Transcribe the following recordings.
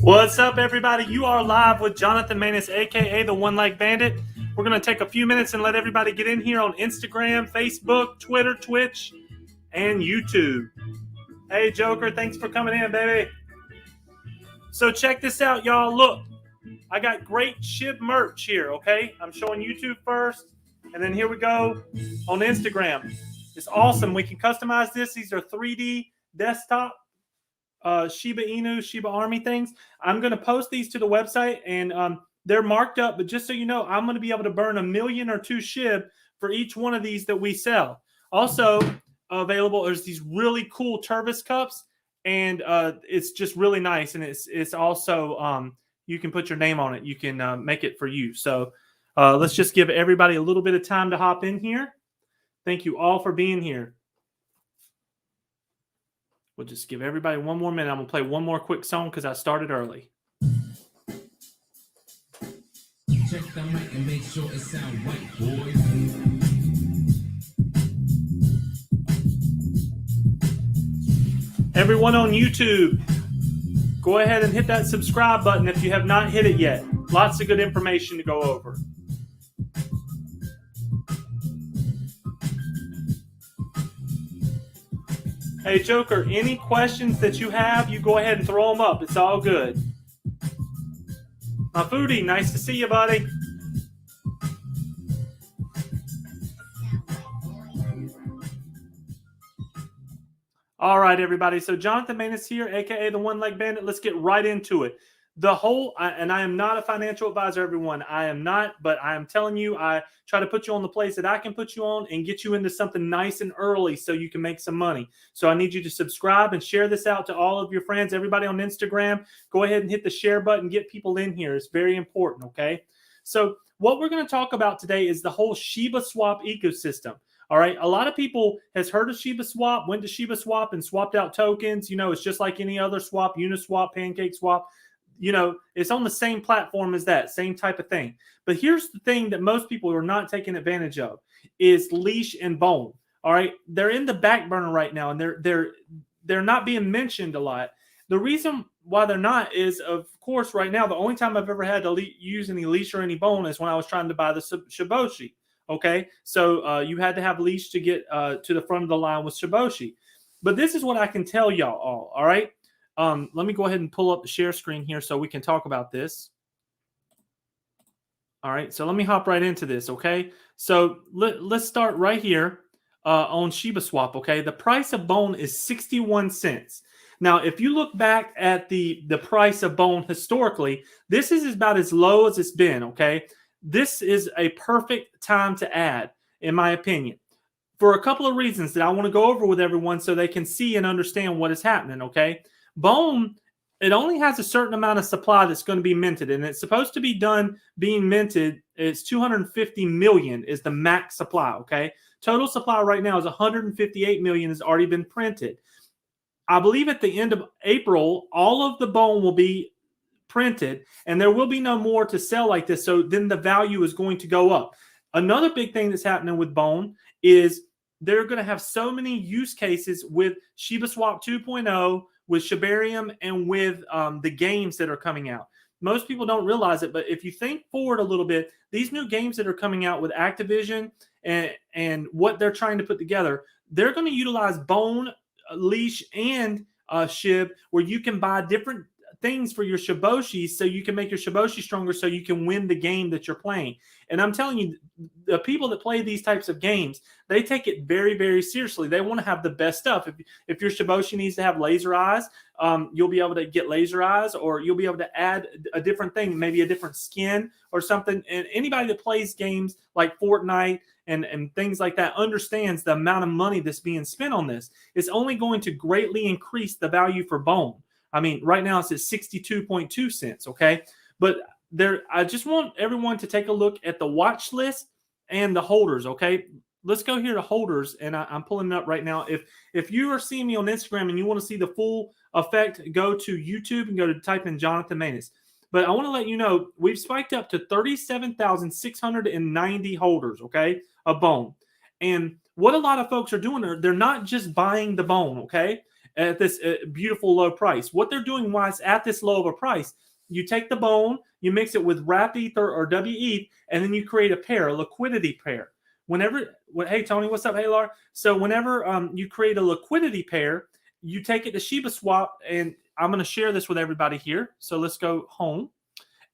What's up, everybody? You are live with Johnathan Maness, aka the One Leg Bandit. We're going to take a few minutes and let everybody get in here on Instagram, Facebook, Twitter, Twitch, and YouTube. Hey, Joker, thanks for coming in, baby. So check this out, y'all. Look, I got great SHIB merch here, okay? I'm showing YouTube first, and then here we go on Instagram. It's awesome. We can customize this. These are 3D desktop Shiba Inu, Shiba Army things. I'm going to post these to the website, and they're marked up. But just so you know, I'm going to be able to burn 1 million or 2 SHIB for each one of these that we sell. Also available is these really cool Turvis cups, and it's just really nice. And it's also you can put your name on it. You can make it for you. So let's just give everybody a little bit of time to hop in here. Thank you all for being here. We'll just give everybody one more minute. I'm going to play one more quick song because I started early. Check the mic and make sure it sounds right, boys. Everyone on YouTube, go ahead and hit that subscribe button if you have not hit it yet. Lots of good information to go over. Hey, Joker, any questions that you have, you go ahead and throw them up. It's all good. My foodie, nice to see you, buddy. All right, everybody. So Johnathan Maness here, a.k.a. the One Leg Bandit. Let's get right into it. And I am not a financial advisor, everyone. I am not, but I am telling you, I try to put you on the place that I can put you on and get you into something nice and early so you can make some money. So I need you to subscribe and share this out to all of your friends. Everybody on Instagram, go ahead and hit the share button. Get people in here. It's very important, okay? So what we're going to talk about today is the whole SHIBASWAP ecosystem. All right. A lot of people has heard of SHIBASWAP, went to SHIBASWAP and swapped out tokens. You know, it's just like any other swap, Uniswap, Pancake Swap. You know, it's on the same platform as that, same type of thing. But here's the thing that most people are not taking advantage of is LEASH and Bone. All right. They're in the back burner right now, and they're not being mentioned a lot. The reason why they're not is, of course, right now, the only time I've ever had to use any LEASH or any Bone is when I was trying to buy the Shiboshi. Okay. So you had to have LEASH to get to the front of the line with Shiboshi. But this is what I can tell y'all all. All right. Let me go ahead and pull up the share screen here so we can talk about this. All right, so let me hop right into this, okay? So let's start right here on SHIBASWAP, okay? The price of Bone is 61 cents. Now, if you look back at the price of Bone historically, this is about as low as it's been, okay? This is a perfect time to add, in my opinion, for a couple of reasons that I want to go over with everyone so they can see and understand what is happening, okay? Bone, it only has a certain amount of supply that's going to be minted, and it's supposed to be done being minted. It's 250 million is the max supply, okay? Total supply right now is 158 million has already been printed. I believe at the end of April, all of the Bone will be printed, and there will be no more to sell like this, so then the value is going to go up. Another big thing that's happening with Bone is they're going to have so many use cases with SHIBASWAP 2.0, with Shibarium, and with the games that are coming out. Most people don't realize it, but if you think forward a little bit, these new games that are coming out with Activision and what they're trying to put together, they're going to utilize Bone, LEASH, and SHIB, where you can buy different things for your Shiboshis so you can make your Shiboshi stronger so you can win the game that you're playing. And I'm telling you, the people that play these types of games, they take it very, very seriously. They want to have the best stuff. If your Shiboshi needs to have laser eyes, you'll be able to get laser eyes, or you'll be able to add a different thing, maybe a different skin or something. And anybody that plays games like Fortnite and things like that understands the amount of money that's being spent on this. It's only going to greatly increase the value for Bone. I mean, right now it's at 62.2 cents, okay? But I just want everyone to take a look at the watch list and the holders, okay? Let's go here to holders, and I'm pulling it up right now. If you are seeing me on Instagram and you want to see the full effect, go to YouTube and go to type in Johnathan Maness. But I want to let you know, we've spiked up to 37,690 holders, okay, of Bone. And what a lot of folks are doing, they're not just buying the Bone, okay? at this beautiful low price. What they're doing while it's at this low of a price, you take the bone, you mix it with wrapped ether or WE, and then you create a pair, a liquidity pair. Hey Tony, what's up? Hey Laura. So whenever you create a liquidity pair, you take it to SHIBASWAP, and I'm going to share this with everybody here. So let's go home.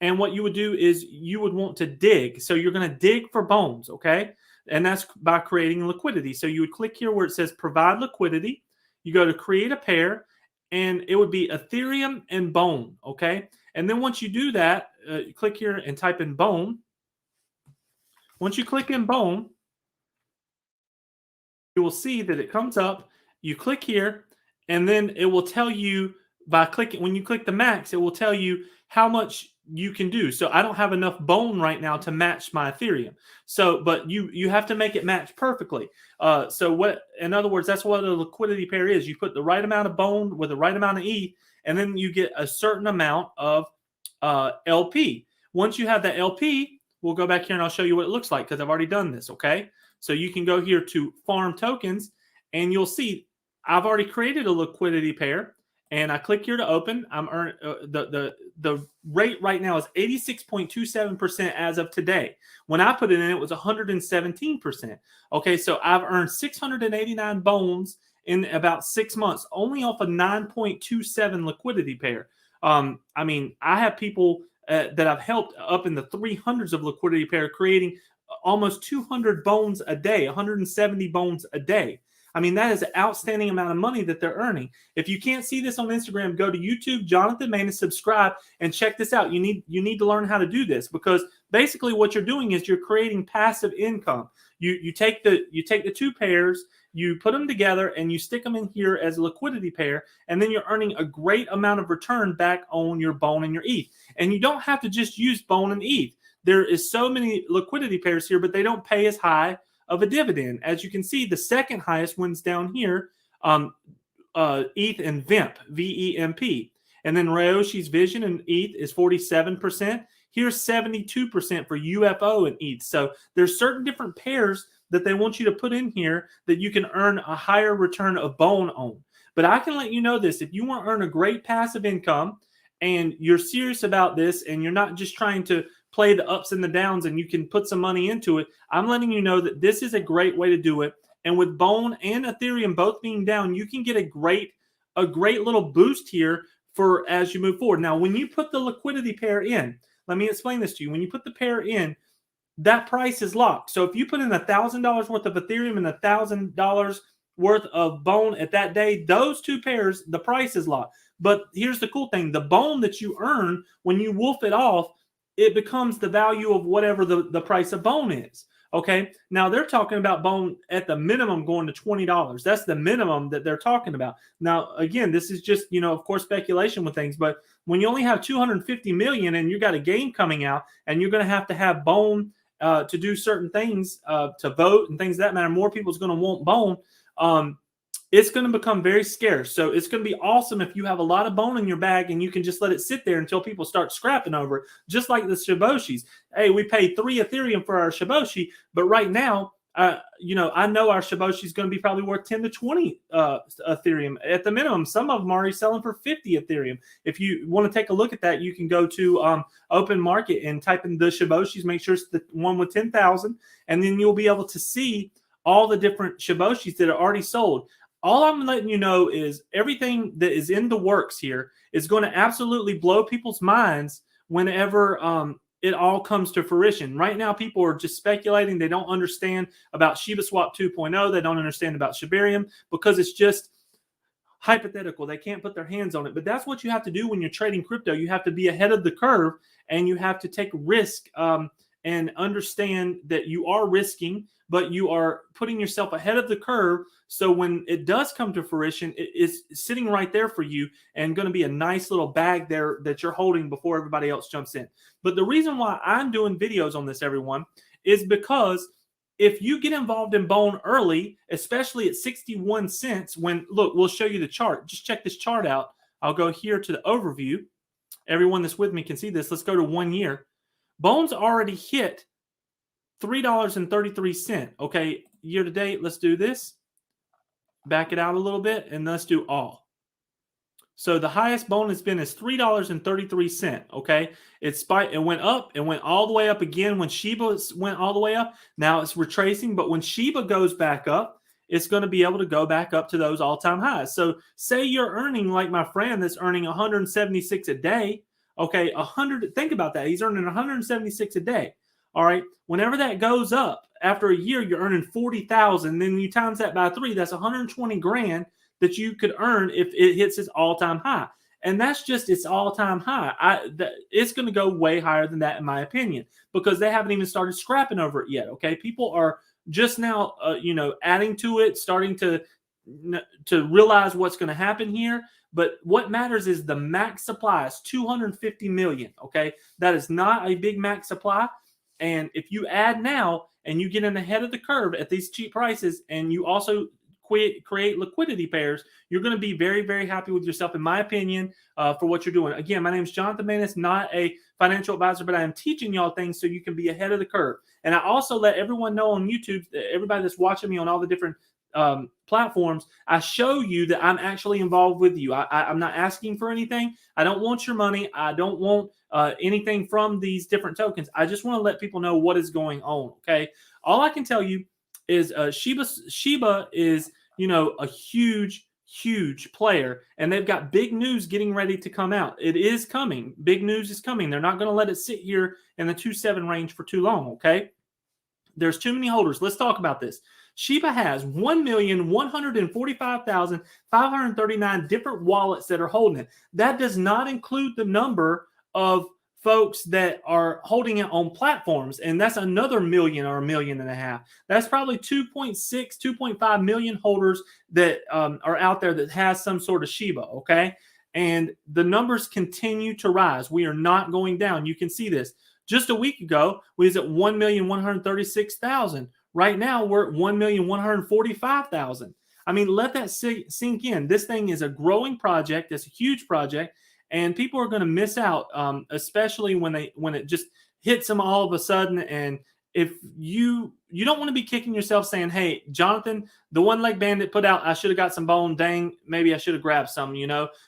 And what you would do is you would want to dig. So you're going to dig for bones, okay? And that's by creating liquidity. So you would click here where it says provide liquidity. You go to create a pair, and it would be Ethereum and bone, okay? And then once you do that, you click here and type in bone. Once you click in bone, you will see that it comes up. You click here, and then it will tell you by clicking, when you click the max, it will tell you how much you can do. So I don't have enough bone right now to match my Ethereum. So, but you have to make it match perfectly. So what, in other words, that's what a liquidity pair is. You put the right amount of bone with the right amount of ETH, and then you get a certain amount of LP. Once you have the LP, we'll go back here and I'll show you what it looks like because I've already done this, okay? So you can go here to farm tokens, and you'll see I've already created a liquidity pair, and I click here to open. I'm earning the rate right now is 86.27% as of today. When I put it in, it was 117%. Okay, so I've earned 689 bones in about 6 months, only off a 9.27 liquidity pair. I mean, I have people that I've helped up in the 300s of liquidity pair, creating almost 200 bones a day, 170 bones a day. I mean, that is an outstanding amount of money that they're earning. If you can't see this on Instagram, go to YouTube, Johnathan Maness, subscribe, and check this out. You need to learn how to do this, because basically what you're doing is you're creating passive income. You take the two pairs, you put them together, and you stick them in here as a liquidity pair, and then you're earning a great amount of return back on your bone and your ETH. And you don't have to just use bone and ETH. There is so many liquidity pairs here, but they don't pay as high of a dividend. As you can see, the second highest one's down here, ETH and VEMP, V-E-M-P. And then Ryoshi's Vision and ETH is 47%. Here's 72% for UFO and ETH. So there's certain different pairs that they want you to put in here that you can earn a higher return of bone on. But I can let you know this: if you want to earn a great passive income and you're serious about this and you're not just trying to play the ups and the downs and you can put some money into it, I'm letting you know that this is a great way to do it. And with bone and Ethereum both being down, you can get a great little boost here for as you move forward. Now, when you put the liquidity pair in, let me explain this to you. When you put the pair in, that price is locked. So if you put in $1,000 worth of Ethereum and $1,000 worth of bone at that day, those two pairs, the price is locked. But here's the cool thing: the bone that you earn when you wolf it off, it becomes the value of whatever the price of bone is. Okay. Now they're talking about bone at the minimum going to $20. That's the minimum that they're talking about. Now, again, this is just, of course, speculation with things, but when you only have 250 million and you got a game coming out and you're going to have bone to do certain things, to vote and things of that matter, more people's going to want bone. It's going to become very scarce. So it's going to be awesome if you have a lot of bone in your bag and you can just let it sit there until people start scrapping over it, just like the Shiboshis. Hey, we paid 3 Ethereum for our Shiboshi, but right now, I know our Shiboshi is going to be probably worth 10 to 20 Ethereum at the minimum. Some of them are already selling for 50 Ethereum. If you want to take a look at that, you can go to Open Market and type in the Shiboshis, make sure it's the one with 10,000, and then you'll be able to see all the different Shiboshis that are already sold. All I'm letting you know is everything that is in the works here is going to absolutely blow people's minds whenever it all comes to fruition. Right now, people are just speculating. They don't understand about SHIBASWAP 2.0. They don't understand about Shibarium because it's just hypothetical. They can't put their hands on it. But that's what you have to do when you're trading crypto. You have to be ahead of the curve, and you have to take risk and understand that you are risking, but you are putting yourself ahead of the curve. So when it does come to fruition, it is sitting right there for you and going to be a nice little bag there that you're holding before everybody else jumps in. But the reason why I'm doing videos on this, everyone, is because if you get involved in bone early, especially at 61 cents, look, we'll show you the chart. Just check this chart out. I'll go here to the overview. Everyone that's with me can see this. Let's go to 1 year. Bone's already hit $3.33. Okay, year to date, let's do this. Back it out a little bit, and let's do all. So the highest bone has been is $3.33. Okay, it spiked. It went up. It went all the way up again when Sheba went all the way up. Now it's retracing, but when Sheba goes back up, it's going to be able to go back up to those all-time highs. So say you're earning like my friend that's earning 176 a day. Okay, 100. Think about that. He's earning 176 a day. All right. Whenever that goes up, after a year, you're earning 40,000. Then you times that by 3. That's 120 grand that you could earn if it hits its all-time high. And that's just its all-time high. It's going to go way higher than that, in my opinion, because they haven't even started scrapping over it yet. Okay, people are just now, adding to it, starting to realize what's going to happen here. But what matters is the max supply is 250 million. Okay, that is not a big max supply. And if you add now and you get in ahead of the curve at these cheap prices, and you also create liquidity pairs, you're going to be very, very happy with yourself, in my opinion, for what you're doing. Again, my name is Johnathan Maness, not a financial advisor, but I am teaching y'all things so you can be ahead of the curve. And I also let everyone know on YouTube, everybody that's watching me on all the different platforms, I show you that I'm actually involved with you. I'm not asking for anything. I don't want your money. I don't want anything from these different tokens. I just want to let people know what is going on. Okay. All I can tell you is Sheba is, a huge player, and they've got big news getting ready to come out. It is coming. Big news is coming. They're not going to let it sit here in the 2.7 range for too long. Okay. There's too many holders. Let's talk about this. Sheba has 1,145,539 different wallets that are holding it. That does not include the number of folks that are holding it on platforms, and that's another million or 1.5 million. That's probably 2.6, 2.5 million holders that are out there that has some sort of Sheba. Okay, and the numbers continue to rise. We are not going down. You can see this. Just a week ago, we was at 1,136,000. Right now, we're at 1,145,000. I mean, let that sink in. This thing is a growing project. It's a huge project, and people are going to miss out, especially when it just hits them all of a sudden. And if you don't want to be kicking yourself saying, "Hey, Johnathan, the One Leg Bandit put out, I should have got some bone. Dang, maybe I should have grabbed some."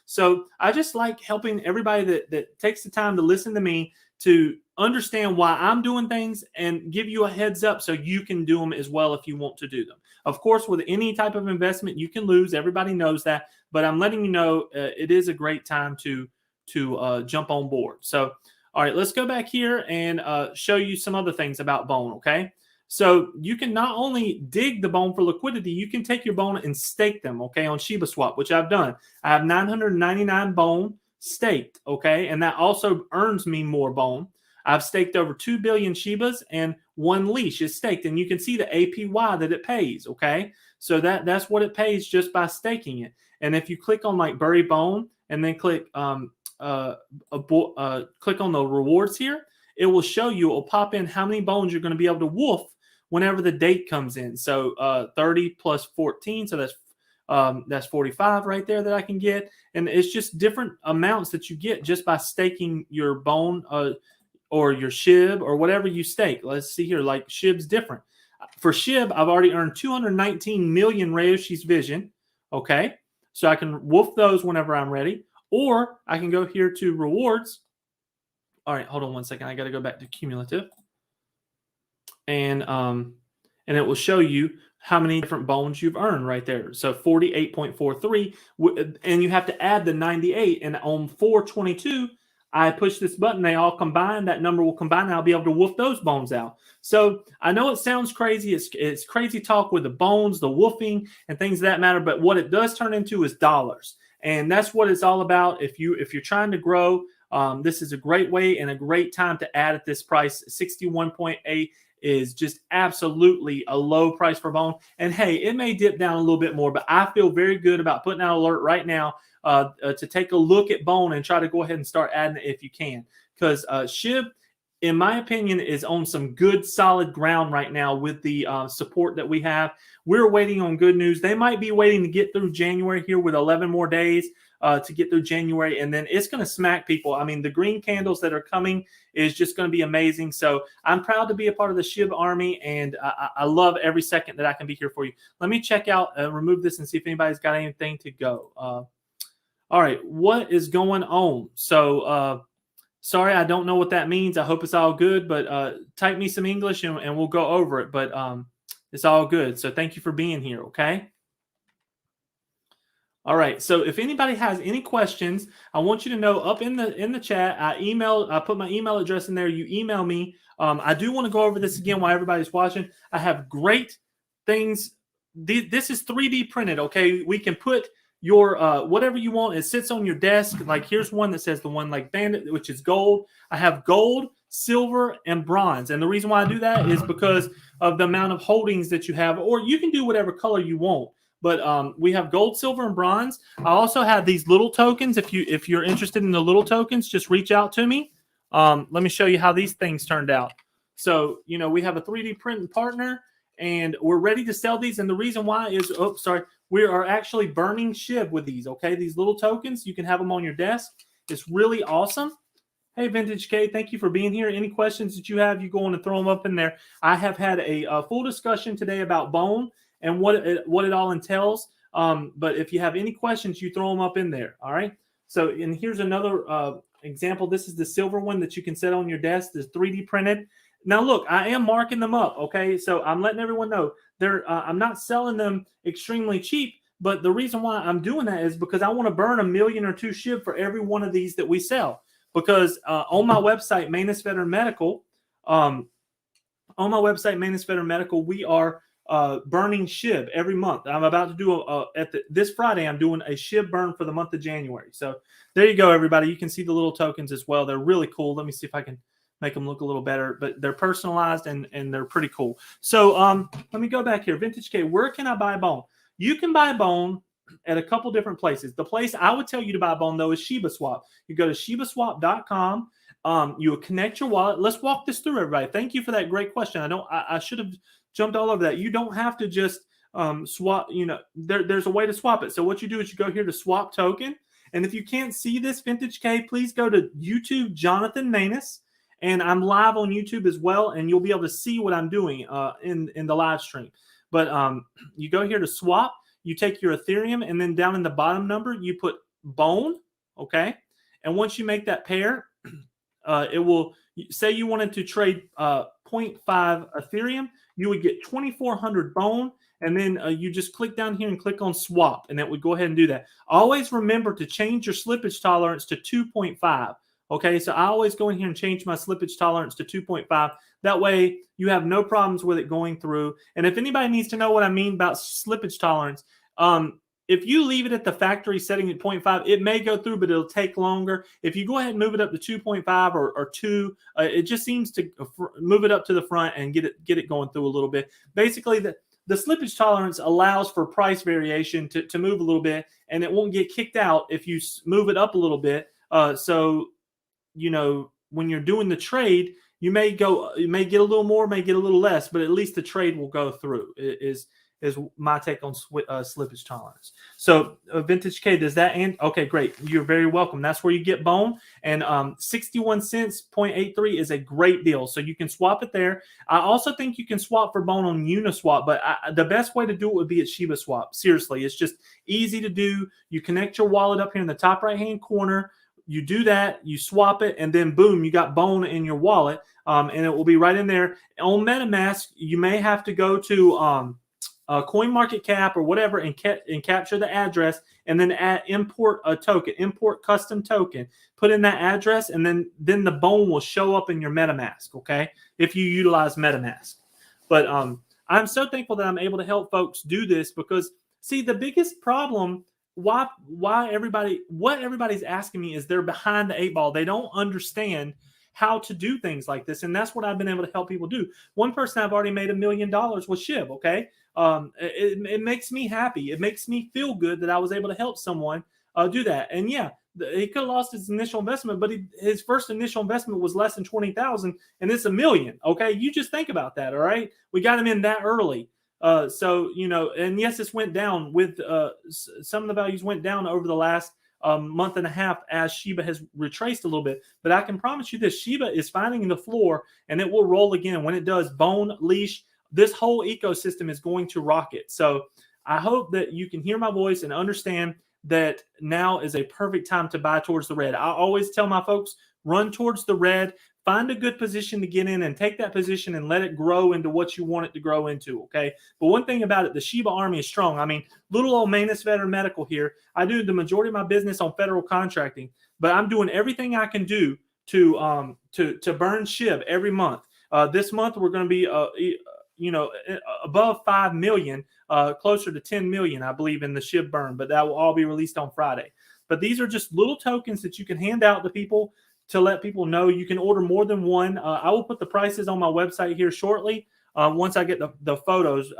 So I just like helping everybody that takes the time to listen to me to understand why I'm doing things and give you a heads up so you can do them as well if you want to do them. Of course, with any type of investment, you can lose. Everybody knows that, but I'm letting you know it is a great time to jump on board. So, all right, let's go back here and show you some other things about bone. Okay, so you can not only dig the bone for liquidity, you can take your bone and stake them. Okay, on SHIBASWAP, which I've done. I have 999 bone staked. Okay, and that also earns me more bone. I've staked over 2 billion Shebas, and 1 leash is staked, and you can see the APY that it pays. Okay, so that's what it pays just by staking it. And if you click on like bury bone and then click click on the rewards here, it will show you. It will pop in how many bones you're going to be able to wolf whenever the date comes in. So 30 plus 14, so that's 45 right there that I can get, and it's just different amounts that you get just by staking your bone. Or your SHIB or whatever you stake. Let's see here, like SHIB's different. For SHIB, I've already earned 219 million Rayoshi's Vision. Okay, so I can wolf those whenever I'm ready, or I can go here to rewards. All right, hold on one second. I got to go back to cumulative, and it will show you how many different bones you've earned right there. So 48.43, and you have to add the 98, and on 422. I push this button, they all combine, that number will combine, and I'll be able to wolf those bones out. So I know it sounds crazy. It's crazy talk with the bones, the wolfing, and things of that matter, but what it does turn into is dollars. And that's what it's all about. If you're trying to grow, this is a great way and a great time to add at this price. 61.8 is just absolutely a low price for bone. And hey, it may dip down a little bit more, but I feel very good about putting out an alert right now to take a look at bone and try to go ahead and start adding it if you can. Because SHIB, in my opinion, is on some good solid ground right now with the support that we have. We're waiting on good news. They might be waiting to get through January here with 11 more days to get through January, and then it's going to smack people. I mean, the green candles that are coming is just going to be amazing. So I'm proud to be a part of the SHIB army, and I love every second that I can be here for you. Let me check out, remove this and see if anybody's got anything to go. All right, what is going on? So, sorry, I don't know what that means. I hope it's all good, but type me some English and we'll go over it. But it's all good. So thank you for being here. Okay. All right. So if anybody has any questions, I want you to know up in the chat. I put my email address in there. You email me. I do want to go over this again while everybody's watching. I have great things. This is 3D printed. Okay, we can put your whatever you want. It sits on your desk. Like here's one that says the one like bandit, which is gold. I have gold, silver, and bronze. And the reason why I do that is because of the amount of holdings that you have, or you can do whatever color you want. But we have gold, silver, and bronze. I also have these little tokens. If you're interested in the little tokens, just reach out to me. Let me show you how these things turned out. So, we have a 3D printing partner, and we're ready to sell these. And the reason why is, we are actually burning SHIB with these, okay? These little tokens, you can have them on your desk. It's really awesome. Hey, Vintage K, thank you for being here. Any questions that you have, you go on and throw them up in there. I have had a full discussion today about bone and what it all entails. But if you have any questions, you throw them up in there, all right? So, and here's another example. This is the silver one that you can set on your desk. It's 3D printed. Now, look, I am marking them up, okay? So I'm letting everyone know I'm not selling them extremely cheap, but the reason why I'm doing that is because I want to burn 1 million or 2 SHIB for every one of these that we sell. Because on my website, Maness Veteran Medical, we are burning SHIB every month. I'm about to do this Friday. I'm doing a SHIB burn for the month of January. So there you go, everybody. You can see the little tokens as well. They're really cool. Let me see if I can make them look a little better, but they're personalized and they're pretty cool. So let me go back here. Vintage K, where can I buy bone? You can buy bone at a couple different places. The place I would tell you to buy bone, though, is SHIBASWAP. You go to SHIBASWAP.com. You connect your wallet. Let's walk this through, everybody. Thank you for that great question. I should have jumped all over that. You don't have to just swap. There's a way to swap it. So what you do is you go here to swap token. And if you can't see this, Vintage K, please go to YouTube, Johnathan Maness. And I'm live on YouTube as well, and you'll be able to see what I'm doing in the live stream. But you go here to swap. You take your Ethereum, and then down in the bottom number, you put bone, okay? And once you make that pair, it will say you wanted to trade 0.5 Ethereum, you would get 2,400 bone, and then you just click down here and click on swap, and it would go ahead and do that. Always remember to change your slippage tolerance to 2.5. Okay, so I always go in here and change my slippage tolerance to 2.5. That way you have no problems with it going through. And if anybody needs to know what I mean about slippage tolerance, if you leave it at the factory setting at 0.5, it may go through, but it'll take longer. If you go ahead and move it up to 2.5 or 2, it just seems to move it up to the front and get it going through a little bit. Basically, the slippage tolerance allows for price variation to move a little bit, and it won't get kicked out if you move it up a little bit. So when you're doing the trade, you may get a little more, may get a little less, but at least the trade will go through. Is my take on slippage tolerance. So Vintage K, does that end? Okay, great. You're very welcome. That's where you get bone, and 61 cents 0.83 is a great deal. So you can swap it there. I also think you can swap for bone on Uniswap, but the best way to do it would be at SHIBASWAP. Seriously, it's just easy to do. You connect your wallet up here in the top right-hand corner. You do that, you swap it, and then boom, you got bone in your wallet, and it will be right in there. On MetaMask, you may have to go to CoinMarketCap or whatever and capture the address, and then import a token, import custom token, put in that address, and then the bone will show up in your MetaMask, okay, if you utilize MetaMask. But I'm so thankful that I'm able to help folks do this because, see, the biggest problem what everybody's asking me is they're behind the 8 ball. They don't understand how to do things like this, and that's what I've been able to help people do. One person I've already made $1 million with SHIB. Okay, it makes me happy. It makes me feel good that I was able to help someone do that. And yeah, he could have lost his initial investment, but his first initial investment was less than 20,000, and it's $1 million. Okay, you just think about that. All right, we got him in that early. So, and yes, this went down with some of the values went down over the last month and a half as Sheba has retraced a little bit. But I can promise you this, Sheba is finding the floor and it will roll again. When it does, bone, leash, this whole ecosystem is going to rocket. So I hope that you can hear my voice and understand that now is a perfect time to buy towards the red. I always tell my folks, run towards the red, find a good position to get in and take that position and let it grow into what you want it to grow into, okay? But one thing about it, the Sheba Army is strong. I mean, little old Maness Veteran Medical here, I do the majority of my business on federal contracting, but I'm doing everything I can do to burn SHIB every month. This month we're going to be above 5 million, closer to 10 million, I believe, in the SHIB burn, but that will all be released on Friday. But these are just little tokens that you can hand out to people to let people know. You can order more than one. I will put the prices on my website here shortly once I get the photos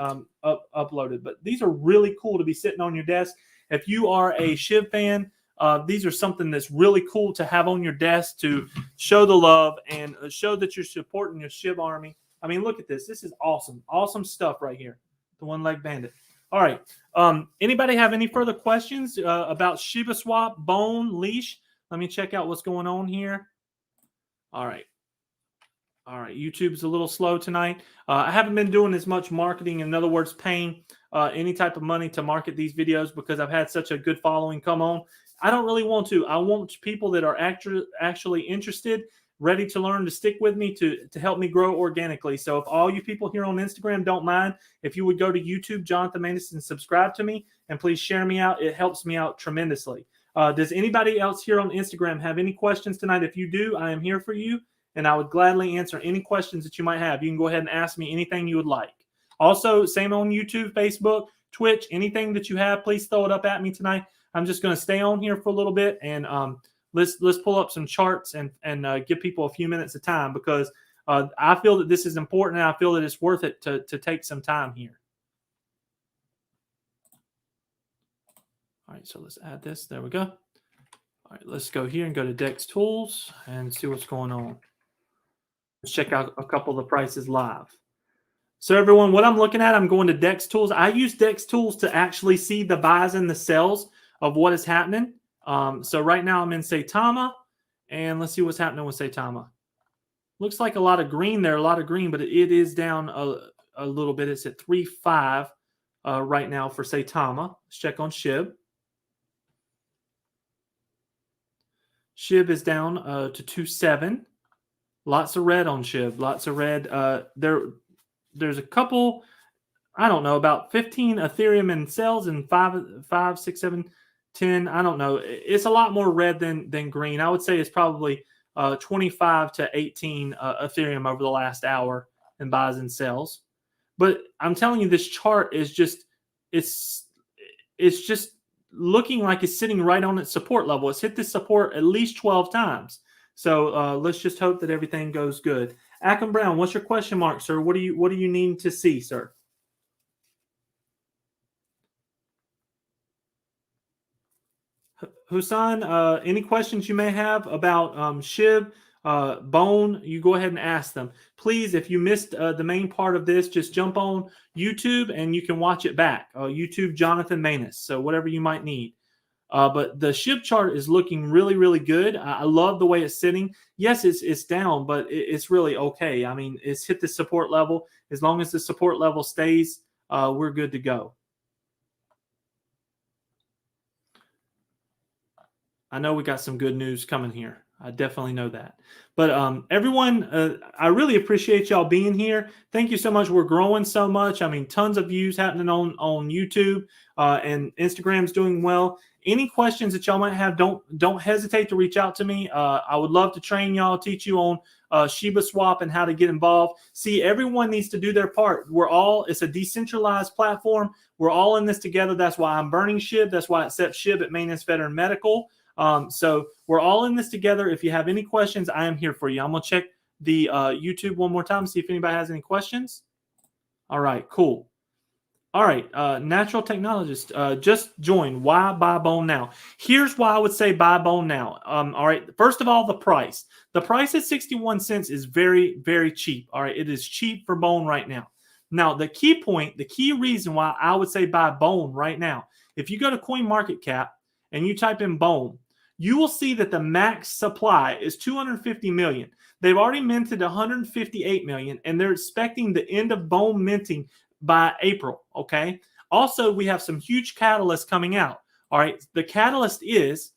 uploaded. But these are really cool to be sitting on your desk. If you are a SHIB fan, these are something that's really cool to have on your desk to show the love and show that you're supporting your SHIB Army. I mean, look at this. This is awesome. Awesome stuff right here. The one-leg bandit. All right. Anybody have any further questions about SHIBASWAP, Bone, Leash? Let me check out what's going on here. All right. All right. YouTube's a little slow tonight. I haven't been doing as much marketing. In other words, paying any type of money to market these videos because I've had such a good following come on. I don't really want to. I want people that are actually interested, ready to learn, to stick with me, to help me grow organically. So if all you people here on Instagram don't mind, if you would go to YouTube, Johnathan Maness, and subscribe to me, and please share me out. It helps me out tremendously. Does anybody else here on Instagram have any questions tonight? If you do, I am here for you, and I would gladly answer any questions that you might have. You can go ahead and ask me anything you would like. Also, same on YouTube, Facebook, Twitch, anything that you have, please throw it up at me tonight. I'm just going to stay on here for a little bit, and let's pull up some charts and give people a few minutes of time because I feel that this is important, and I feel that it's worth it to take some time here. All right, so let's add this. There we go. All right, let's go here and go to Dex Tools and see what's going on. Let's check out a couple of the prices live. So everyone, what I'm looking at, I'm going to Dex Tools. I use Dex Tools to actually see the buys and the sells of what is happening. So right now I'm in Saitama, and let's see what's happening with Saitama. Looks like a lot of green there, a lot of green, but it is down a little bit. It's at 3.5 right now for Saitama. Let's check on SHIB. SHIB is down to 2.7. Lots of red on SHIB. Lots of red. There's a couple, I don't know, about 15 Ethereum in sales and 5, 6, 7, 10. I don't know. It's a lot more red than green. I would say it's probably 25 to 18 Ethereum over the last hour in buys and sells. But I'm telling you, this chart is just, it's just looking like it's sitting right on its support level. It's hit this support at least 12 times. So let's just hope that everything goes good. Ackam Brown, what's your question mark, sir? What do you need to see, sir? Husan, any questions you may have about SHIB, Bone, you go ahead and ask them. Please, if you missed the main part of this, just jump on YouTube and you can watch it back. YouTube, Johnathan Maness. So whatever you might need. But the SHIB chart is looking really, really good. I love the way it's sitting. Yes, it's down, but it's really okay. I mean, it's hit the support level. As long as the support level stays, we're good to go. I know we got some good news coming here. I definitely know that. But everyone, I really appreciate y'all being here. Thank you so much. We're growing so much. I mean, tons of views happening on YouTube, and Instagram's doing well. Any questions that y'all might have, don't hesitate to reach out to me. I would love to train y'all, teach you on SHIBASWAP and how to get involved. See, everyone needs to do their part. It's a decentralized platform. We're all in this together. That's why I'm burning SHIB. That's why it's set SHIB at Maness Veteran Medical. So we're all in this together. If you have any questions, I am here for you. I'm going to check the YouTube one more time, see if anybody has any questions. All right, cool. All right, natural technologist, just joined. Why buy Bone now? Here's why I would say buy Bone now. All right, first of all, the price. The price at 61 cents is very, very cheap. All right, it is cheap for Bone right now. Now, the key point, the key reason why I would say buy Bone right now, if you go to CoinMarketCap and you type in Bone, you will see that the max supply is 250 million. They've already minted 158 million, and they're expecting the end of Bone minting by April, okay? Also, we have some huge catalysts coming out. All right, the catalyst is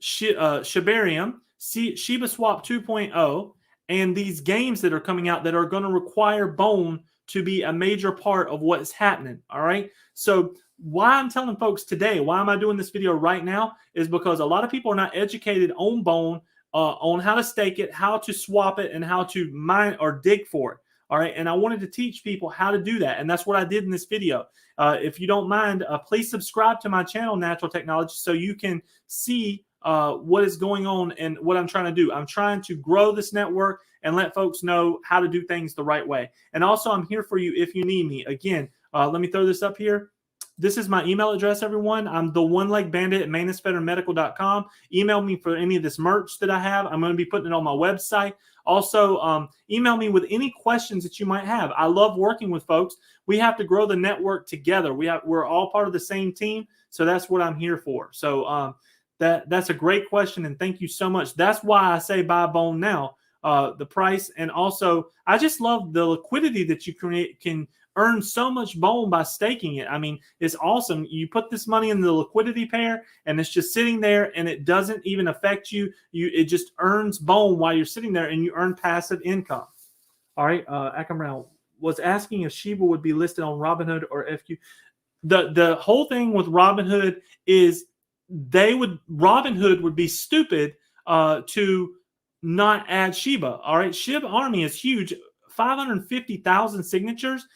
Shibarium, SHIBASWAP 2.0, and these games that are coming out that are going to require bone to be a major part of what's happening. All right. So why I'm telling folks today, why am I doing this video right now, is because a lot of people are not educated on bone, on how to stake it, how to swap it, and how to mine or dig for it. All right. And I wanted to teach people how to do that. And that's what I did in this video. If you don't mind, please subscribe to my channel, Natural Technology, so you can see what is going on and what I'm trying to do. I'm trying to grow this network and let folks know how to do things the right way. And also, I'm here for you if you need me. Again, let me throw this up here. This is my email address, everyone. I'm the one-leg bandit at manessveterinmedical.com. Email me for any of this merch that I have. I'm going to be putting it on my website. Also, email me with any questions that you might have. I love working with folks. We have to grow the network together. We're all part of the same team, so that's what I'm here for. So that's a great question, and thank you so much. That's why I say buy bone now. The price, and also I just love the liquidity that you can earn so much bone by staking it. I mean, it's awesome. You put this money in the liquidity pair and it's just sitting there and it doesn't even affect you. It just earns bone while you're sitting there and you earn passive income. All right. Akam Brown was asking if Sheba would be listed on Robinhood or FQ. The whole thing with Robinhood is Robinhood would be stupid to not add Sheba. All right. SHIB Army is huge. 550,000 signatures.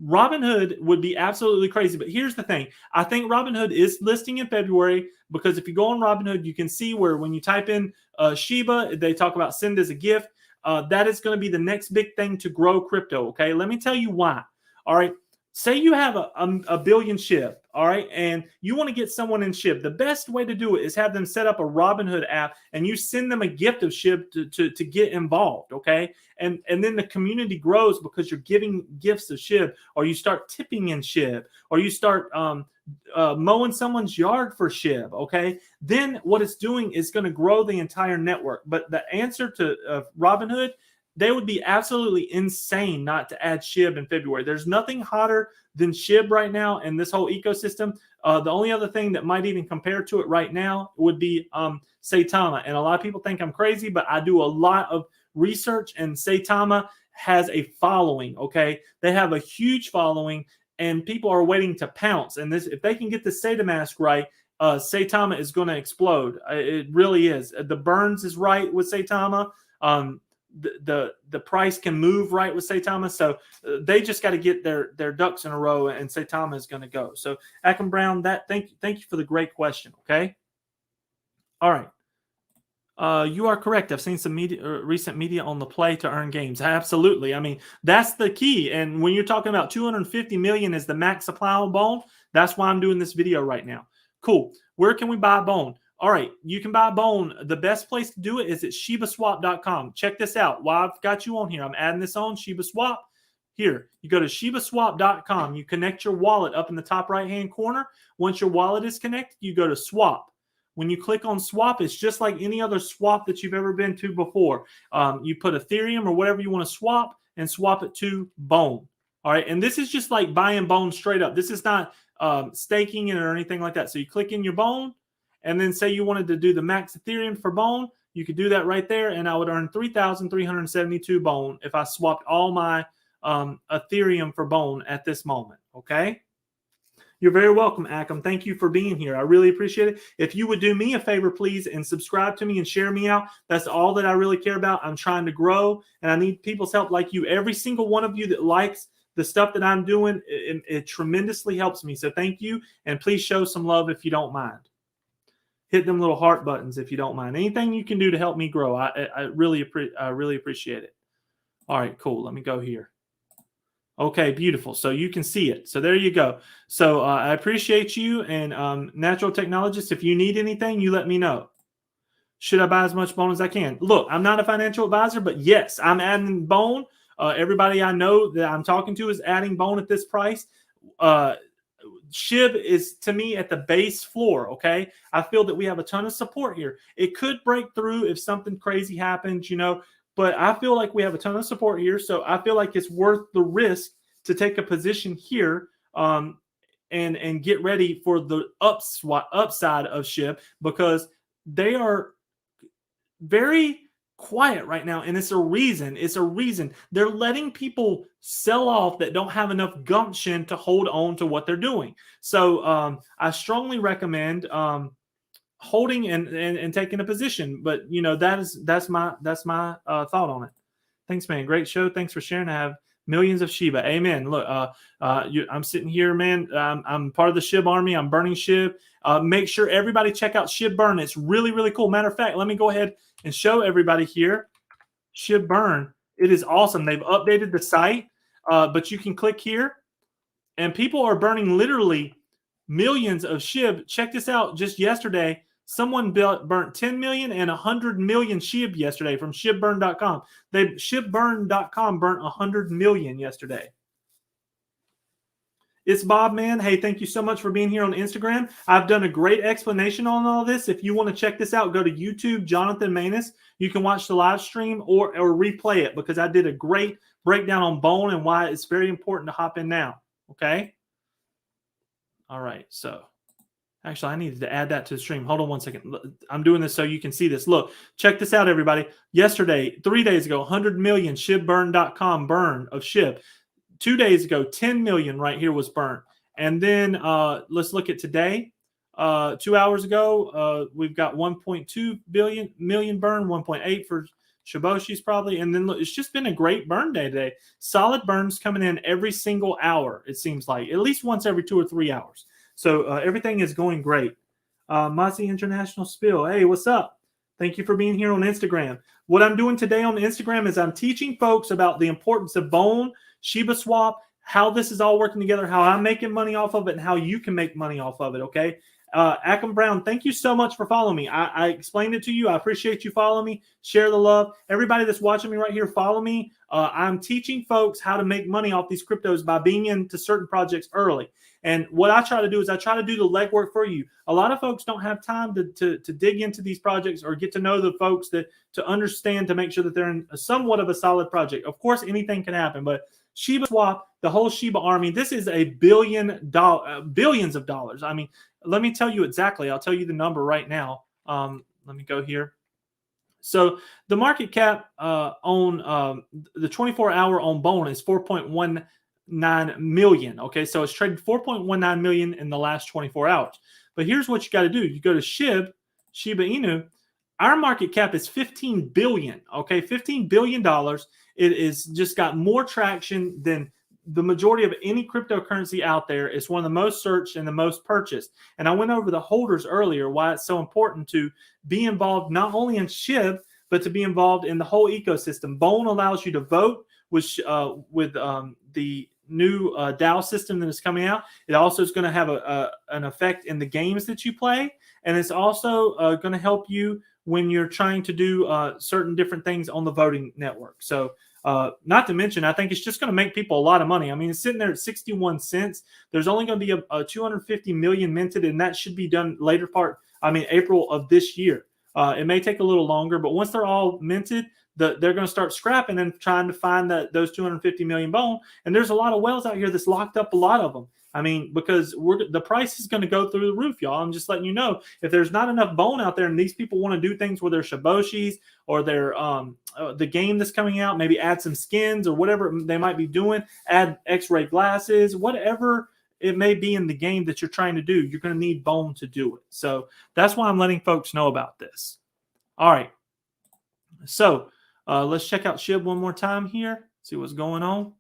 Robinhood would be absolutely crazy. But here's the thing. I think Robinhood is listing in February, because if you go on Robinhood, you can see where when you type in Sheba, they talk about send as a gift. That is going to be the next big thing to grow crypto. Okay. Let me tell you why. All right. Say you have a billion SHIB, all right, and you want to get someone in SHIB. The best way to do it is have them set up a Robinhood app, and you send them a gift of SHIB to get involved, okay? And then the community grows because you're giving gifts of SHIB, or you start tipping in SHIB, or you start mowing someone's yard for SHIB, okay? Then what it's doing is going to grow the entire network. But the answer to Robinhood, they would be absolutely insane not to add SHIB in February. There's nothing hotter than SHIB right now in this whole ecosystem. The only other thing that might even compare to it right now would be Saitama. And a lot of people think I'm crazy, but I do a lot of research, and Saitama has a following, okay? They have a huge following, and people are waiting to pounce. And if they can get the Sata mask right, Saitama is going to explode. It really is. The Burns is right with Saitama. The price can move right with Saitama, so they just got to get their ducks in a row, and Saitama is going to go. So Akam Brown, thank you for the great question. Okay, all right, you are correct. I've seen some recent media on the play to earn games. Absolutely, I mean that's the key. And when you're talking about 250 million is the max supply on bone, that's why I'm doing this video right now. Cool. Where can we buy bone? All right, you can buy bone. The best place to do it is at SHIBASWAP.com. Check this out. While I've got you on here, I'm adding this on SHIBASWAP. Here, you go to SHIBASWAP.com. You connect your wallet up in the top right-hand corner. Once your wallet is connected, you go to swap. When you click on swap, it's just like any other swap that you've ever been to before. You put Ethereum or whatever you want to swap and swap it to bone. All right, and this is just like buying bone straight up. This is not staking it or anything like that. So you click in your bone, and then say you wanted to do the max Ethereum for bone, you could do that right there, and I would earn 3,372 bone if I swapped all my Ethereum for bone at this moment, okay? You're very welcome, Akam. Thank you for being here. I really appreciate it. If you would do me a favor, please, and subscribe to me and share me out. That's all that I really care about. I'm trying to grow, and I need people's help like you. Every single one of you that likes the stuff that I'm doing, it tremendously helps me. So thank you, and please show some love if you don't mind. Hit them little heart buttons if you don't mind. Anything you can do to help me grow, I really appreciate it. All right, cool. Let me go here. Okay, beautiful. So you can see it. So there you go. So I appreciate you. And Natural Technologist, if you need anything, you let me know. Should I buy as much bone as I can? Look, I'm not a financial advisor, but yes, I'm adding bone. Everybody I know that I'm talking to is adding bone at this price. SHIB is, to me, at the base floor, okay? I feel that we have a ton of support here. It could break through if something crazy happens, you know, but I feel like we have a ton of support here, so I feel like it's worth the risk to take a position here and get ready for the upside of SHIB, because they are very quiet right now, and it's a reason. They're letting people sell off that don't have enough gumption to hold on to what they're doing. So I strongly recommend holding and taking a position. But that's my thought on it. Thanks, man. Great show. Thanks for sharing. I have millions of Sheba. Amen. Look, I'm sitting here, man. I'm part of the SHIB army. I'm burning SHIB. Make sure everybody check out SHIB Burn. It's really, really cool. Matter of fact, let me go ahead and show everybody here SHIB Burn. It is awesome. They've updated the site, but you can click here, and people are burning literally millions of SHIB. Check this out. Just yesterday, someone burnt 10 million and 100 million SHIB yesterday from SHIBburn.com. SHIBburn.com burnt 100 million yesterday. It's Bob, man. Hey, thank you so much for being here on Instagram. I've done a great explanation on all this. If you want to check this out, go to YouTube, Johnathan Maness. You can watch the live stream or replay it, because I did a great breakdown on bone and why it's very important to hop in now. Okay? All right. So, actually, I needed to add that to the stream. Hold on one second. I'm doing this so you can see this. Look, check this out, everybody. Yesterday, 3 days ago, 100 million SHIBburn.com burn of SHIB. 2 days ago, 10 million right here was burnt. And then let's look at today. 2 hours ago, we've got 1.2 million burn, 1.8 for Shiboshis probably. And then look, it's just been a great burn day today. Solid burns coming in every single hour, it seems like. At least once every 2 or 3 hours. So everything is going great. Mozzie International Spill. Hey, what's up? Thank you for being here on Instagram. What I'm doing today on Instagram is I'm teaching folks about the importance of bone, SHIBASWAP, how this is all working together, how I'm making money off of it, and how you can make money off of it, okay? Ackham Brown, thank you so much for following me. I explained it to you. I appreciate you following me. Share the love. Everybody that's watching me right here, follow me. I'm teaching folks how to make money off these cryptos by being into certain projects early. And what I try to do is I try to do the legwork for you. A lot of folks don't have time to dig into these projects or get to know the folks to understand, to make sure that they're in somewhat of a solid project. Of course, anything can happen, but SHIBASWAP, the whole Sheba army, this is a billions of dollars. I mean, let me tell you exactly. I'll tell you the number right now. Let me go here. So the market cap on the 24-hour on Bone is 4.19 million. Okay, so it's traded 4.19 million in the last 24 hours. But here's what you got to do. You go to SHIB, Shiba Inu. Our market cap is 15 billion. Okay, $15 billion. It is just got more traction than the majority of any cryptocurrency out there. It's one of the most searched and the most purchased. And I went over the holders earlier, why it's so important to be involved not only in SHIB, but to be involved in the whole ecosystem. Bone allows you to vote with the new DAO system that is coming out. It also is going to have an effect in the games that you play. And it's also going to help you when you're trying to do certain different things on the voting network. So not to mention, I think it's just going to make people a lot of money. I mean, it's sitting there at 61 cents. There's only going to be a 250 million minted, and that should be done April of this year. It may take a little longer, but once they're all minted, they're going to start scrapping and trying to find those 250 million bone. And there's a lot of wells out here that's locked up, a lot of them. I mean, because the price is going to go through the roof, y'all. I'm just letting you know, if there's not enough bone out there and these people want to do things with their Shiboshis or their the game that's coming out, maybe add some skins or whatever they might be doing, add X-ray glasses, whatever it may be in the game that you're trying to do, you're going to need bone to do it. So that's why I'm letting folks know about this. All right. So let's check out SHIB one more time here, see what's going on.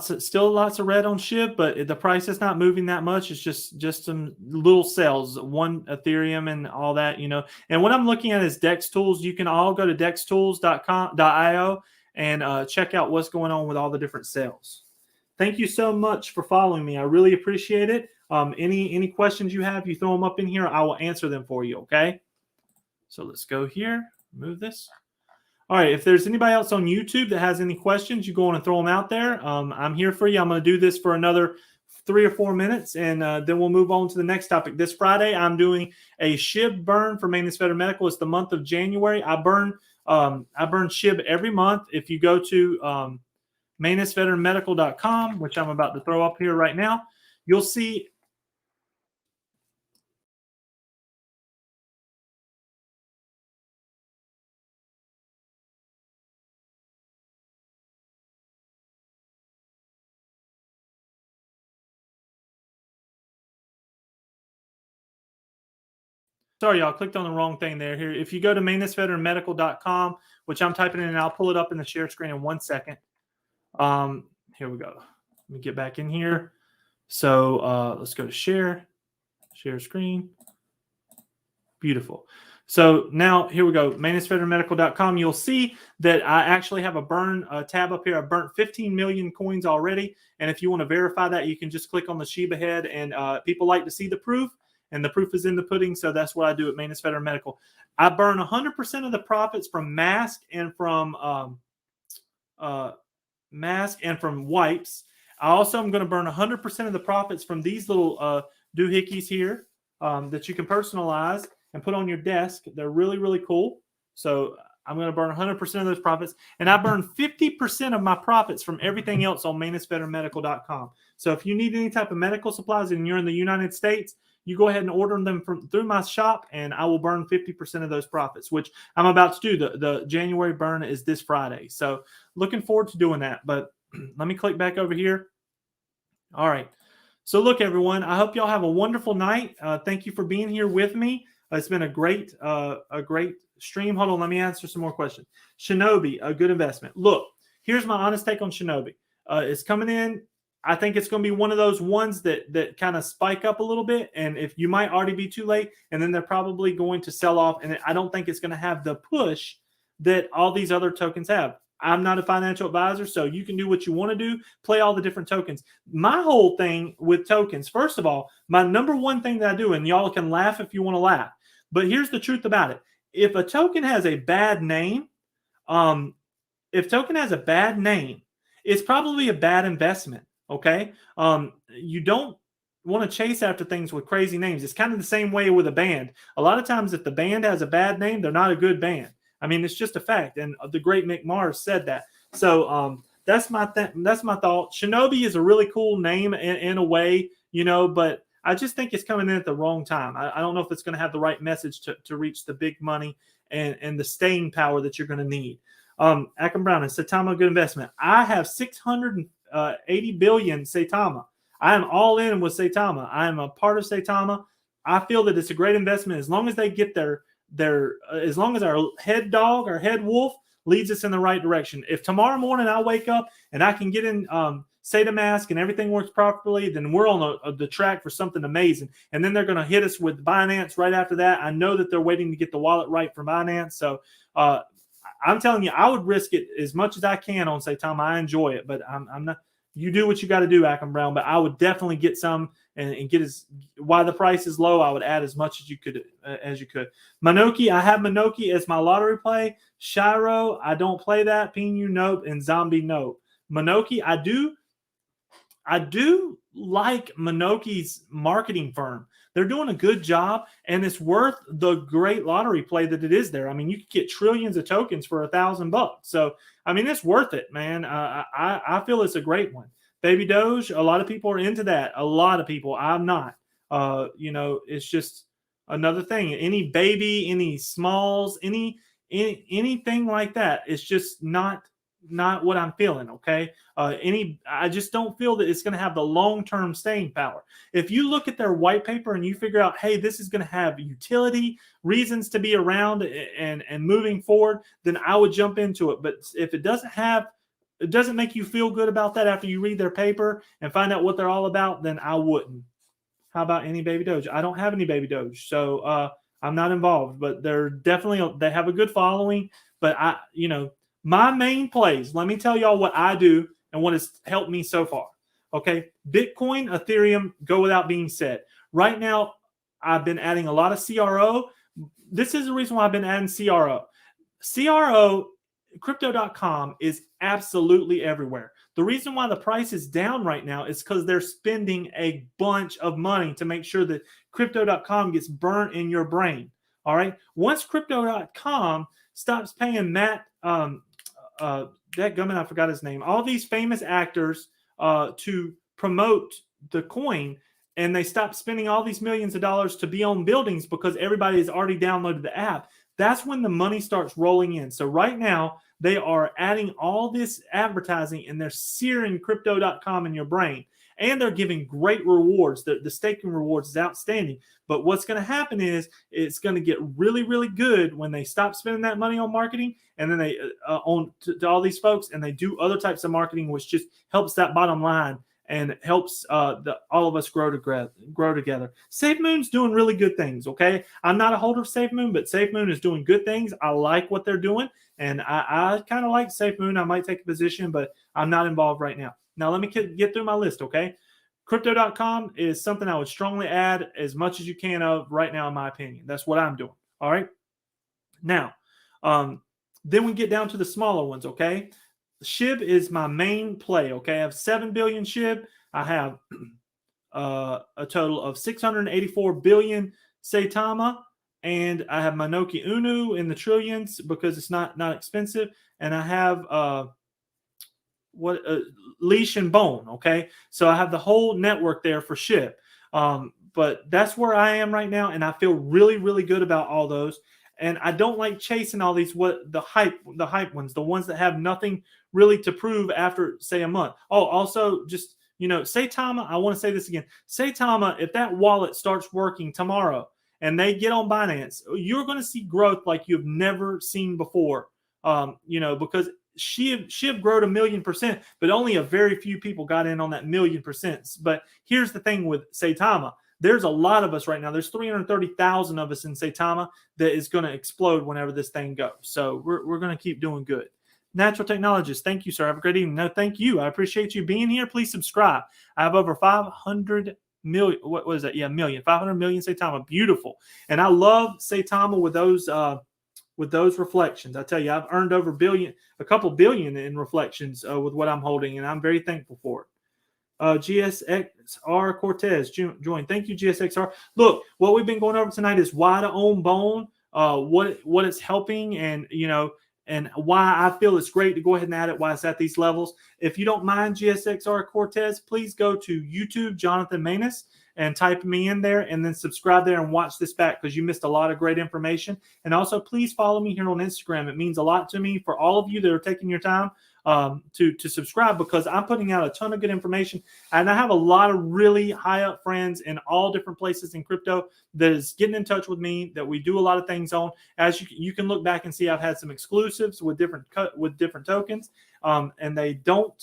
Still lots of red on SHIB, but the price is not moving that much. It's just some little sales, one Ethereum and all that, you know. And what I'm looking at is DEX Tools. You can all go to dextools.io and check out what's going on with all the different sales. Thank you so much for following me. I really appreciate it. Any questions you have, you throw them up in here. I will answer them for you, okay? So let's go here. Move this. All right, if there's anybody else on YouTube that has any questions, you go on and throw them out there. I'm here for you. I'm going to do this for another 3 or 4 minutes, and then we'll move on to the next topic. This Friday, I'm doing a SHIB burn for Maness Veteran Medical. It's the month of January. I burn SHIB every month. If you go to ManessVeteranMedical.com, which I'm about to throw up here right now, you'll see. Sorry, y'all, clicked on the wrong thing there. Here, if you go to ManessVeteranMedical.com, which I'm typing in, and I'll pull it up in the share screen in 1 second. Here we go. Let me get back in here. So let's go to share screen. Beautiful. So now here we go, ManessVeteranMedical.com. You'll see that I actually have a burn tab up here. I've burnt 15 million coins already. And if you want to verify that, you can just click on the Sheba head. And people like to see the proof. And the proof is in the pudding, so that's what I do at Maness Veteran Medical. I burn 100% of the profits from mask and from wipes. I also am going to burn 100% of the profits from these little doohickeys here that you can personalize and put on your desk. They're really, really cool. So I'm going to burn 100% of those profits. And I burn 50% of my profits from everything else on ManessVeteranMedical.com. So if you need any type of medical supplies and you're in the United States, you go ahead and order them through my shop, and I will burn 50% of those profits, which I'm about to do. The January burn is this Friday. So looking forward to doing that. But let me click back over here. All right. So look, everyone, I hope y'all have a wonderful night. Thank you for being here with me. It's been a great stream. Hold on. Let me answer some more questions. Shinobi, a good investment. Look, here's my honest take on Shinobi. It's coming in. I think it's going to be one of those ones that kind of spike up a little bit. And if you might already be too late, and then they're probably going to sell off. And I don't think it's going to have the push that all these other tokens have. I'm not a financial advisor, so you can do what you want to do, play all the different tokens. My whole thing with tokens, first of all, my number one thing that I do, and y'all can laugh if you want to laugh, but here's the truth about it. If a token has a bad name, it's probably a bad investment. Okay. You don't want to chase after things with crazy names. It's kind of the same way with a band. A lot of times if the band has a bad name, they're not a good band. I mean, it's just a fact. And the great Mick Mars said that. So that's my thought. Shinobi is a really cool name in a way, but I just think it's coming in at the wrong time. I don't know if it's going to have the right message to reach the big money and the staying power that you're going to need. Akam Brown and Saitama, good investment. I have 680 billion Saitama. I am all in with Saitama. I am a part of Saitama. I feel that it's a great investment as long as they get as long as our head dog, our head wolf leads us in the right direction. If tomorrow morning I wake up and I can get in SATA and everything works properly, then we're on the track for something amazing. And then they're going to hit us with Binance right after that. I know that they're waiting to get the wallet right for Binance. So I'm telling you, I would risk it as much as I can on Saitama. I enjoy it, but I'm not. You do what you got to do, Akam Brown. But I would definitely get some and get while the price is low, I would add as much as you could. Minoki, I have Minoki as my lottery play. Shiro, I don't play that. Pinu, nope, and Zombie, nope. Minoki, I do like Minoki's marketing firm. They're doing a good job, and it's worth the great lottery play that it is there. I mean, you could get trillions of tokens for $1,000. So, I mean, it's worth it, man. I feel it's a great one. Baby Doge, a lot of people are into that. A lot of people. I'm not. It's just another thing. Any baby, any smalls, anything like that. It's just not what I'm feeling, okay? I just don't feel that it's going to have the long-term staying power. If you look at their white paper and you figure out, hey, this is going to have utility, reasons to be around and moving forward, then I would jump into it. But if it doesn't make you feel good about that after you read their paper and find out what they're all about, then I wouldn't. How about any Baby Doge? I don't have any Baby Doge, so I'm not involved. But they have a good following. But my main plays, let me tell y'all what I do and what has helped me so far. Okay, Bitcoin, Ethereum, go without being said. Right now, I've been adding a lot of CRO. This is the reason why I've been adding CRO. CRO, Crypto.com is absolutely everywhere. The reason why the price is down right now is because they're spending a bunch of money to make sure that Crypto.com gets burnt in your brain. All right. Once Crypto.com stops paying Matt dadgummit, I forgot his name. All these famous actors to promote the coin, and they stopped spending all these millions of dollars to be on buildings because everybody has already downloaded the app. That's when the money starts rolling in. So right now, they are adding all this advertising and they're searing crypto.com in your brain. And they're giving great rewards. The staking rewards is outstanding. But what's going to happen is it's going to get really, really good when they stop spending that money on marketing, and then they to all these folks, and they do other types of marketing, which just helps that bottom line and helps all of us grow together. SafeMoon's doing really good things, okay? I'm not a holder of SafeMoon, but SafeMoon is doing good things. I like what they're doing, and I kind of like SafeMoon. I might take a position, but I'm not involved right now. Now, let me get through my list, okay? Crypto.com is something I would strongly add as much as you can of right now, in my opinion. That's what I'm doing, all right? Now, then we get down to the smaller ones, okay? SHIB is my main play, okay? I have 7 billion SHIB. I have a total of 684 billion Saitama, and I have Manoki Unu in the trillions because it's not expensive, and I have LEASH and Bone, okay? So I have the whole network there for SHIB. But that's where I am right now, and I feel really, really good about all those. And I don't like chasing all these the hype ones, the ones that have nothing really to prove after, say, a month. Oh, also, just, Saitama, I want to say this again. Saitama, if that wallet starts working tomorrow and they get on Binance, you're going to see growth like you've never seen before. Because SHIB growed 1,000,000%, but only a very few people got in on that 1,000,000%. But here's the thing with Saitama. There's a lot of us right now. There's 330,000 of us in Saitama that is going to explode whenever this thing goes. So we're going to keep doing good. Natural Technologist, thank you, sir. Have a great evening. No, thank you. I appreciate you being here. Please subscribe. I have over 500 million. What was that? Yeah, 500 million Saitama. Beautiful. And I love Saitama with those reflections. I tell you, I've earned over a couple billion in reflections with what I'm holding, and I'm very thankful for it. GSXR Cortez joined. Thank you, GSXR. Look, what we've been going over tonight is why to own Bone, what it's helping, and and why I feel it's great to go ahead and add it, why it's at these levels. If you don't mind, GSXR Cortez, please go to YouTube, Johnathan Maness, and type me in there, and then subscribe there and watch this back because you missed a lot of great information. And also, please follow me here on Instagram. It means a lot to me for all of you that are taking your time to subscribe, because I'm putting out a ton of good information, and I have a lot of really high up friends in all different places in crypto that is getting in touch with me, that we do a lot of things on. As you can look back and see, I've had some exclusives with different tokens, and they don't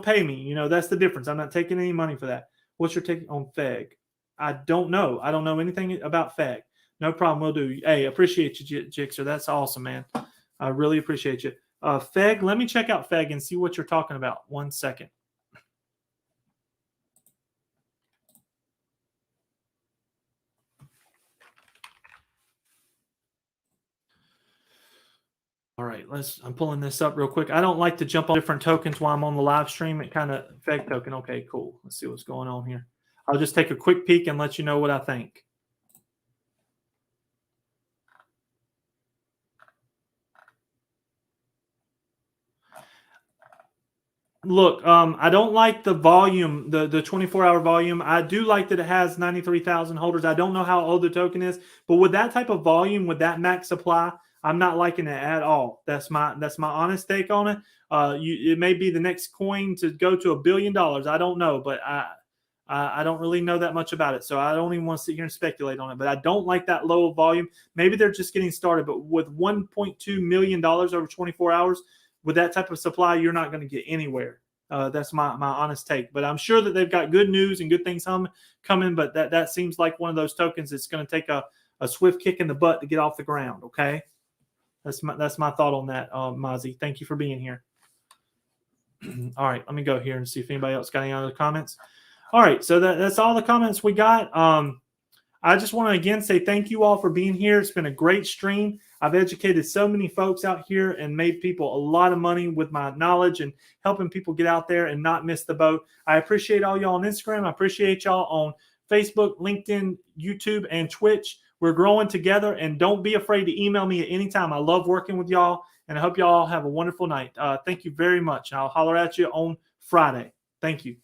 pay me. That's the difference. I'm not taking any money for that. What's your take on FEG? I don't know. I don't know anything about FEG. No problem. We'll do. Hey, appreciate you, Jixer. That's awesome, man. I really appreciate you. FEG, let me check out FEG and see what you're talking about. 1 second. All right, I'm pulling this up real quick. I don't like to jump on different tokens while I'm on the live stream. It kind of FEG token. Okay, cool. Let's see what's going on here. I'll just take a quick peek and let you know what I think. Look, I don't like the volume, the 24-hour volume. I do like that it has 93,000 holders. I don't know how old the token is, but with that type of volume, with that max supply, I'm not liking it at all. That's my honest take on it. It may be the next coin to go to $1 billion. I don't know, but I don't really know that much about it, so I don't even want to sit here and speculate on it. But I don't like that low volume. Maybe they're just getting started, but with $1.2 million over 24 hours, with that type of supply, you're not going to get anywhere. That's my honest take. But I'm sure that they've got good news and good things coming. But that seems like one of those tokens that's going to take a swift kick in the butt to get off the ground. Okay, that's my thought on that, Mozzie. Thank you for being here. All right, let me go here and see if anybody else got any other comments. All right, so that's all the comments we got. I just want to again say thank you all for being here. It's been a great stream. I've educated so many folks out here and made people a lot of money with my knowledge and helping people get out there and not miss the boat. I appreciate all y'all on Instagram. I appreciate y'all on Facebook, LinkedIn, YouTube, and Twitch. We're growing together, and don't be afraid to email me at any time. I love working with y'all, and I hope y'all have a wonderful night. Thank you very much. I'll holler at you on Friday. Thank you.